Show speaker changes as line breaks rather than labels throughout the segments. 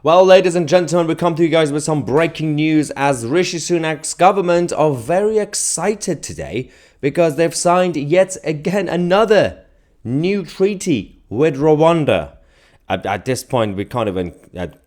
Well, ladies and gentlemen, we come to you guys with some breaking news as Rishi Sunak's government are very excited today because they've signed yet again another new treaty with Rwanda. At this point, we can't even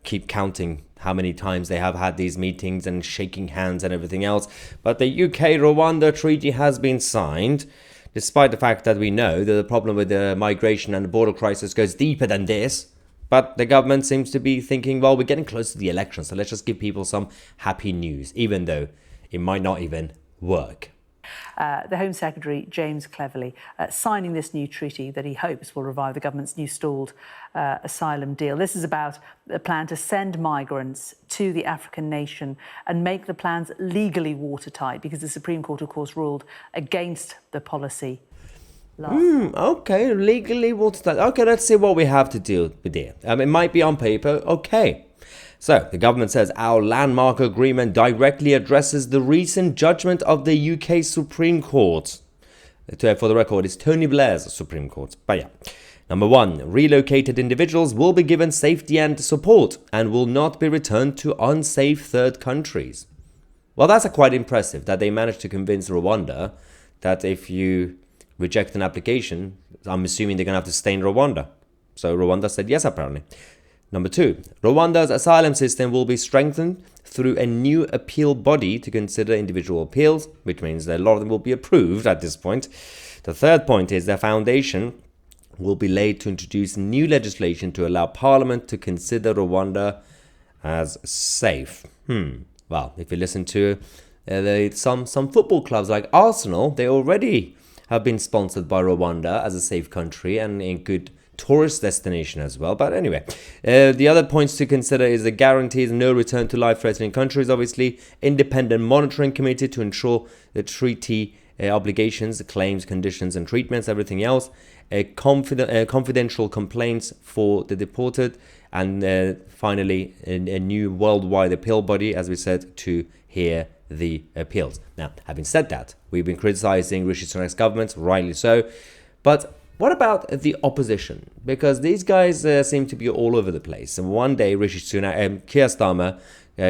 keep counting how many times they have had these meetings and shaking hands and everything else. But the UK-Rwanda treaty has been signed, despite the fact that we know that the problem with the migration and the border crisis goes deeper than this. But the government seems to be thinking, well, we're getting close to the election, so let's just give people some happy news, even though it might not even work.
The Home Secretary, James Cleverly, signing this new treaty that he hopes will revive the government's new stalled asylum deal. This is about a plan to send migrants to the African nation and make the plans legally watertight, because the Supreme Court, of course, ruled against the policy.
Okay, legally watertight. Okay, let's see what we have to deal with here. It might be on paper, okay. So, the government says our landmark agreement directly addresses the recent judgment of the UK Supreme Court. For the record, it's Tony Blair's Supreme Court. But yeah. Number 1, relocated individuals will be given safety and support and will not be returned to unsafe third countries. Well, that's quite impressive that they managed to convince Rwanda that if you reject an application, I'm assuming they're going to have to stay in Rwanda. So Rwanda said yes, apparently. Number 2, Rwanda's asylum system will be strengthened through a new appeal body to consider individual appeals, which means that a lot of them will be approved at this point. The third point is the foundation will be laid to introduce new legislation to allow Parliament to consider Rwanda as safe. Well, if you listen to some football clubs like Arsenal, they already have been sponsored by Rwanda as a safe country and a good tourist destination as well. But anyway, the other points to consider is the guarantees no return to life-threatening countries, obviously, independent monitoring committee to ensure the treaty obligations, claims, conditions and treatments, everything else, confidential complaints for the deported, and finally a new worldwide appeal body, as we said, to hear the appeals. Now, having said that, we've been criticizing Rishi Sunak's government, rightly so, but what about the opposition? Because these guys seem to be all over the place. And one day, Rishi Sunak, Keir Starmer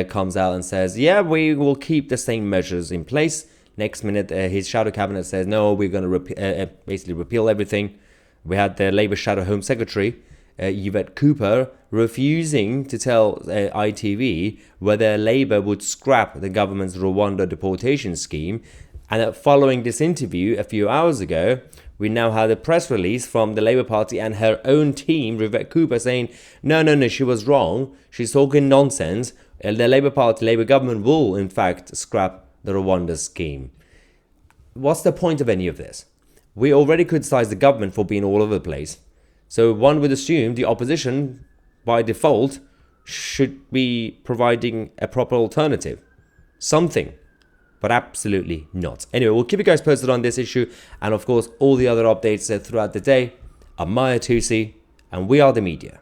comes out and says, yeah, we will keep the same measures in place. Next minute, his shadow cabinet says, no, we're going to basically repeal everything. We had the Labour Shadow Home Secretary, Yvette Cooper, refusing to tell ITV whether Labour would scrap the government's Rwanda deportation scheme. And following this interview a few hours ago, we now had a press release from the Labour Party and her own team, Yvette Cooper, saying, no, she was wrong. She's talking nonsense. The Labour Party, Labour government will, in fact, scrap the Rwanda scheme. What's the point of any of this? We already criticised the government for being all over the place. So one would assume the opposition, by default, should be providing a proper alternative. Something. But absolutely not. Anyway, we'll keep you guys posted on this issue and, of course, all the other updates throughout the day. I'm Tousi, and we are the media.